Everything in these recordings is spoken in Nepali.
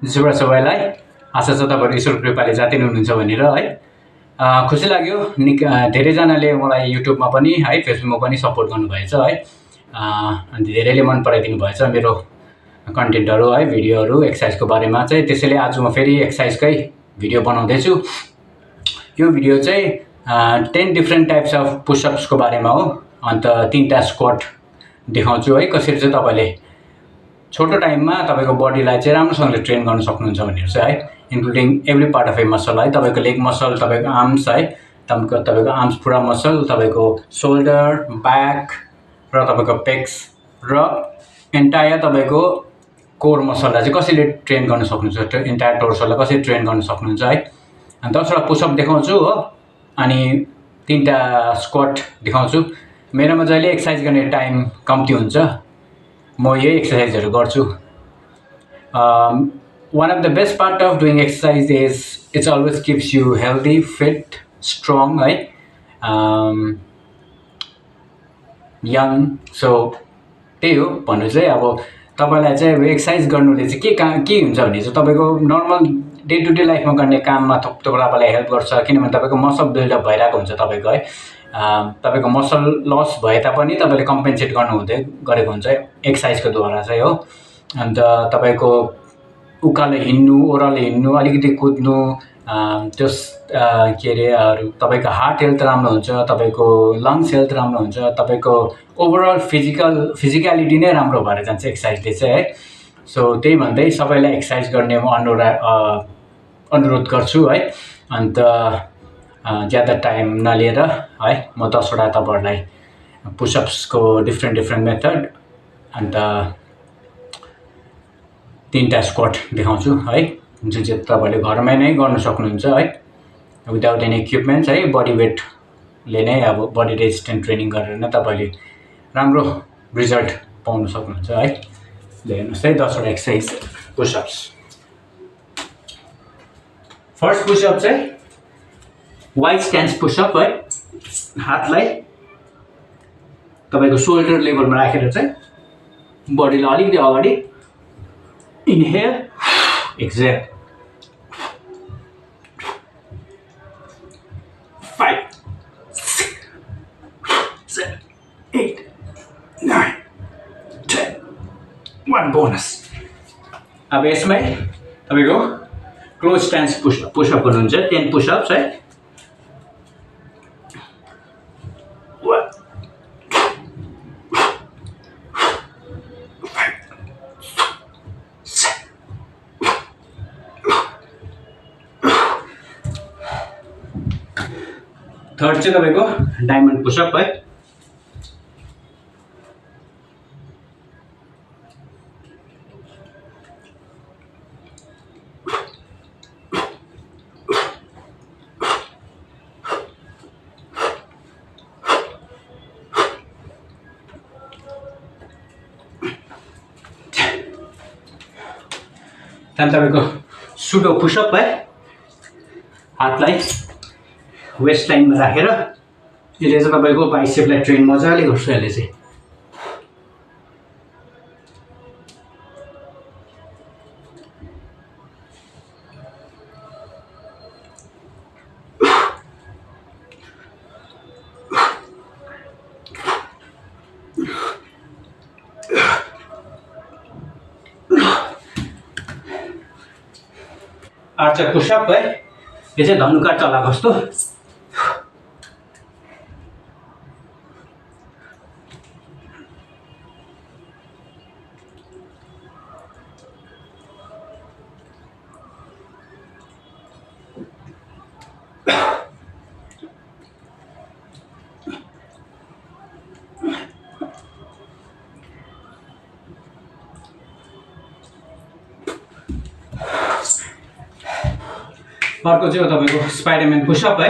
सबैलाई आशा छ तपाईँहरू ईश्वर कृपाले जाति नै हुनुहुन्छ भनेर है। खुसी लाग्यो धेरैजनाले मलाई युट्युबमा पनि है फेसबुकमा पनि सपोर्ट गर्नुभएछ है। अनि धेरैले मन पराइदिनु भएछ मेरो कन्टेन्टहरू है, भिडियोहरू एक्सर्साइजको बारेमा चाहिँ। त्यसैले आज म फेरि एक्सर्साइजकै भिडियो बनाउँदैछु। यो भिडियो चाहिँ 10 डिफ्रेन्ट टाइप्स अफ पुसअप्सको बारेमा हो। अन्त 3टा स्क्वाट देखाउँछु है, कसरी चाहिँ तपाईँले छोटो टाइममा तपाईँको बडीलाई चाहिँ राम्रोसँगले ट्रेन गर्न सक्नुहुन्छ भनेर चाहिँ है, including every part of A muscle है। तपाईँको लेग मसल, तपाईँको आर्म्स है, तपाईँको आर्म्स पुरा मसल, तपाईँको सोल्डर, ब्याक र तपाईँको पेक्स र एन्टायर तपाईँको कोर मसललाई चाहिँ कसरी ट्रेन गर्न सक्नुहुन्छ, एन्टायर टोर्सोलाई कसरी ट्रेन गर्न सक्नुहुन्छ है। अनि 10वटा पुसअप देखाउँछु हो, अनि 3टा स्क्वाट देखाउँछु। मेरोमा जहिले एक्सर्साइज गर्ने टाइम कम्ती हुन्छ, म यही एक्सर्साइजहरू गर्छु। One of the best part of doing exercise is it's always kips you healthy, fit, strong है, यङ। सो त्यही हो भन्नु चाहिँ। अब तपाईँलाई चाहिँ अब एक्सर्साइज गर्नुले चाहिँ के हुन्छ भने चाहिँ तपाईँको नर्मल डे टु डे लाइफमा गर्ने काममा तपाईँलाई हेल्प गर्छ। किनभने तपाईँको मसल बिल्डअप भइरहेको हुन्छ तपाईँको है। तपाईँको मसल लस भए तापनि तपाईँले कम्पेन्सेट गर्नुहुँदै गरेको हुन्छ एक्सर्साइजको द्वारा चाहिँ हो। अन्त तपाईँको उकालो हिँड्नु, ओह्रालो हिँड्नु, अलिकति कुद्नु, त्यस के अरे तपाईँको हार्ट हेल्थ राम्रो हुन्छ, तपाईँको लङ्स हेल्थ राम्रो हुन्छ, तपाईँको ओभरअल फिजिकलिटी नै राम्रो भएर जान्छ एक्सर्साइजले चाहिँ है। सो त्यही भन्दै सबैलाई एक्सर्साइज गर्ने म अनुरोध गर्छु है। अन्त ज्यादा टाइम नलिएर है, म 10वटा तपाईँहरूलाई पुसअप्सको डिफ्रेन्ट मेथड अन्त 3टा स्क्वाट देखाउँछु है, जुन चाहिँ तपाईँले घरमै नै गर्न सक्नुहुन्छ है, विदाउट एनी इक्विपमेन्ट्स है। बडी वेटले नै अब बडी रेजिस्टेन्ट ट्रेनिङ गरेर नै तपाईँले राम्रो रिजल्ट पाउन सक्नुहुन्छ है। हेर्नुहोस् है 10वटा एक्सर्साइज पुसअप्स। फर्स्ट पुसअप चाहिँ वाइड स्ट्यान्स पुसअप है। हातलाई तपाईँको सोल्डर लेभलमा राखेर चाहिँ बडीलाई अलिकति अगाडि इनहेल, एक्सहेल। 5 6 7 8 9 10 1 बोनस। अब यसमै तपाईँको क्लोज स्ट्यान्स पुसअप गर्नुहुन्छ 10 पुसअप्स है। 1 थर्ड चाहिँ तपाईँको डायमन्ड पुसअप है। त्यहाँदेखि तपाईँको सुडो पुसअप है। हातलाई वेस्ट लाइनमा राखेर यसले चाहिँ तपाईँको बाइसेपलाई ट्रेन मजाले गर्छ यसले चाहिँ। आर्चर पुसअप है, यो चाहिँ धनुका चला कस्तो। अर्को चाहिँ तपाईँको स्पाइडरम्यान पुसअप है।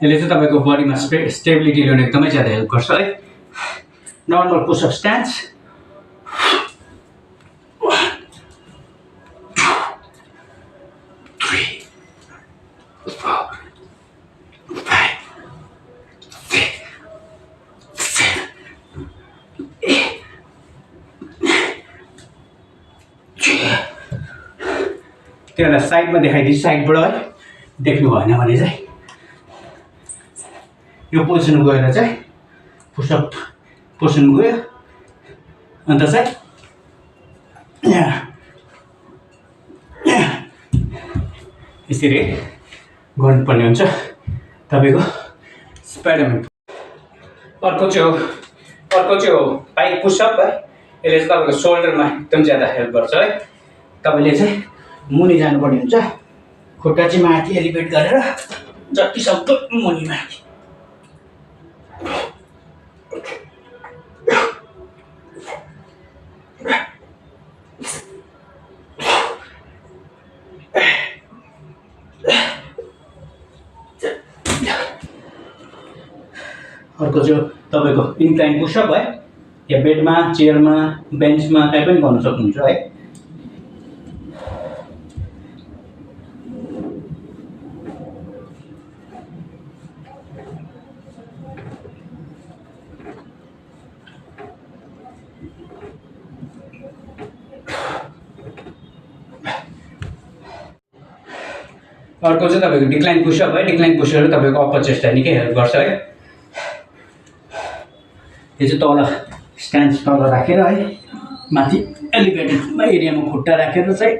यसले चाहिँ तपाईँको बडीमा स्टेबिलिटी ल्याउन एकदमै ज्यादा हेल्प गर्छ है। Normal push-up स्ट्यान्स। 1 त्यसलाई साइडमा देखाइदिन्छु, साइडबाट है देख्नु भएन भने चाहिँ यो पोजिसन गएर चाहिँ पुसअप पोजिसन गयो, अन्त चाहिँ यसरी गर्नुपर्ने हुन्छ तपाईँको स्पाइडरम्यान। अर्को चाहिँ हो पाइक पुसअप है। यसले चाहिँ तपाईँको सोल्डरमा एकदम ज्यादा हेल्प गर्छ है। तपाईँले चाहिँ मुनि जानुपर्ने हुन्छ, खुट्टा चाहिँ माथि एलिभेट गरेर जति सक्दो मुनि माथि। अर्को चाहिँ तपाईँको इन्क्लाइन पुसअप है। या बेडमा, चेयरमा, बेन्चमा कहीँ पनि गर्न सक्नुहुन्छ है। अर्को चाहिँ तपाईँको डिक्लाइन पुसअप है। डिक्लाइन पुसअपले तपाईँको अप्पर चेस्टलाई निकै हेल्प गर्छ है। यो चाहिँ तल स्ट्यान्ड तल राखेर है, माथि एलिभेटेड एरियामा खुट्टा राखेर चाहिँ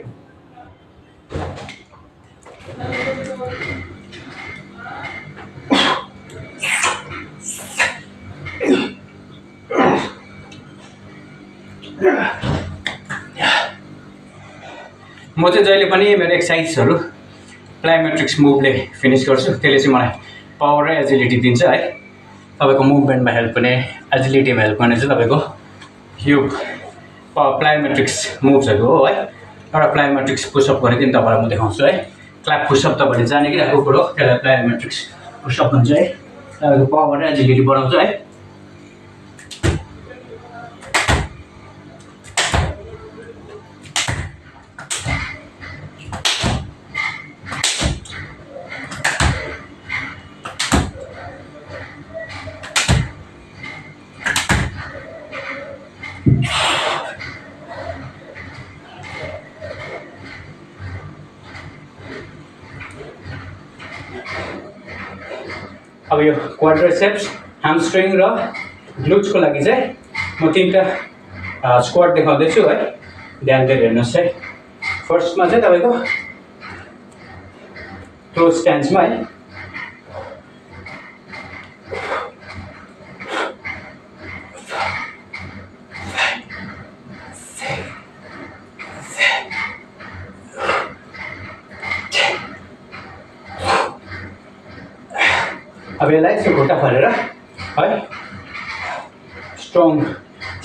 म चाहिँ जहिले पनि मेरो एक्सर्साइजहरू प्लायोमेट्रिक्स मुभले फिनिस गर्छु। त्यसले चाहिँ मलाई पावर र एजिलिटी दिन्छ है। तपाईँको मुभमेन्टमा हेल्प गर्ने, एजिलिटीमा हेल्प गर्ने चाहिँ तपाईँको यो प्लायोमेट्रिक्स मुभ्सहरू हो है। एउटा प्लायोमेट्रिक्स पुसअप गरेको नि तपाईँलाई म देखाउँछु है। क्ल्याप पुसअप तपाईँले जानेकै कुरो, त्यसलाई प्लायोमेट्रिक्स पुसअप भन्छ है। तपाईँको पावर र एजिलिटी बढाउँछ है। अब यो क्वाड्रिसेप्स, ह्यामस्ट्रिङ र ग्लुट्सको लागि चाहिँ म 3टा स्क्वाट देखाउँदैछु है। ध्यान दिएर हेर्नुहोस् है। फर्स्टमा चाहिँ तपाईँको क्लोज स्ट्यान्समा है, अब यसलाई चाहिँ खुट्टा फरेर है स्ट्रङ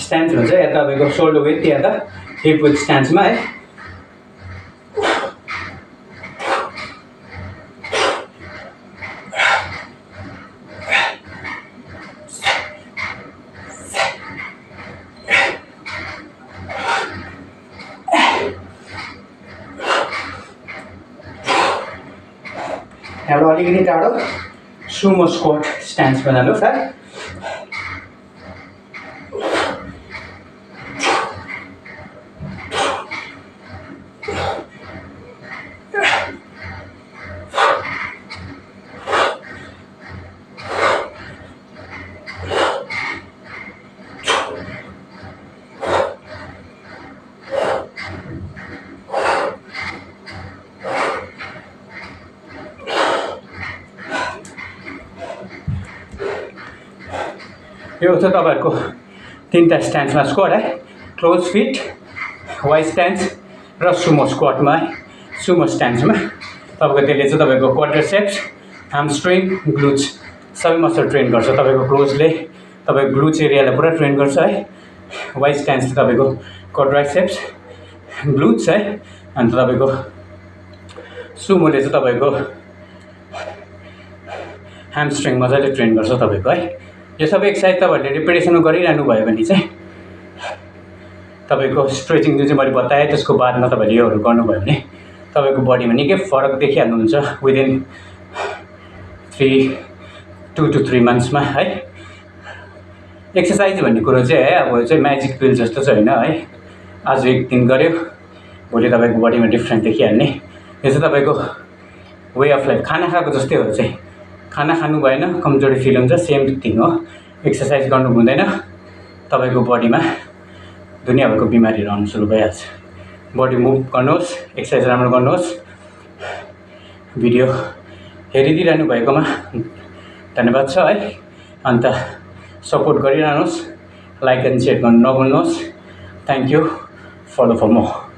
स्ट्यान्स भन्छ। या तपाईँको सोल्डर विथ या त हिप विथ स्ट्यान्समा है। यहाँबाट अलिकति टाढो सुमो स्क्वाट स्ट्यान्समा जानुहोस् है। यो चाहिँ तपाईँहरूको 3टा स्ट्यान्समा स्क्वाट है। क्लोज फिट, वाइड स्ट्यान्स र सुमो स्क्वाटमा है। सुमो स्ट्यान्समा तपाईँको त्यसले चाहिँ तपाईँको क्वाड्रिसेप्स, ह्यामस्ट्रिङ, ग्लुट्स सबै मसल ट्रेन गर्छ। तपाईँको क्लोजले तपाईँको ग्लुट्स एरियालाई पुरा ट्रेन गर्छ है। वाइड स्ट्यान्सले तपाईँको क्वाड्रिसेप्स, ग्लुट्स है। अन्त तपाईँको सुमोले चाहिँ तपाईँको ह्यामस्ट्रिङ मजाले ट्रेन गर्छ तपाईँको है। यो सबै एक्सर्साइज तपाईँहरूले रिपिटेसनमा गरिरहनु भयो भने चाहिँ तपाईँको स्ट्रेचिङ जुन चाहिँ मैले बताएँ त्यसको बादमा तपाईँले योहरू गर्नुभयो भने तपाईँको बडीमा निकै फरक देखिहाल्नुहुन्छ विदिन 2 to 3 मन्थ्समा है। एक्सर्साइज भन्ने कुरो चाहिँ है अब चाहिँ म्याजिक पिल जस्तो चाहिँ होइन है। आज एक दिन गऱ्यो भोलि तपाईँको बडीमा डिफ्रेन्ट देखिहाल्ने। यो चाहिँ तपाईँको वे अफ लाइफ, खाना खाएको जस्तै हो चाहिँ। खाना खानु भएन, कमजोरी फिल हुन्छ, सेम थिङ हो। एक्सर्साइज गर्नु हुँदैन, तपाईँको बडीमा दुनियाँभरको बिमारीहरू आउनु सुरु भइहाल्छ। बडी मुभ गर्नुहोस्, एक्सर्साइज राम्रो गर्नुहोस्। भिडियो हेरिदिइरहनु भएकोमा धन्यवाद छ है। अन्त सपोर्ट गरिरहनुहोस्, लाइक एन्ड सेयर गर्नु नभुल्नुहोस्। Thank you, follow for more.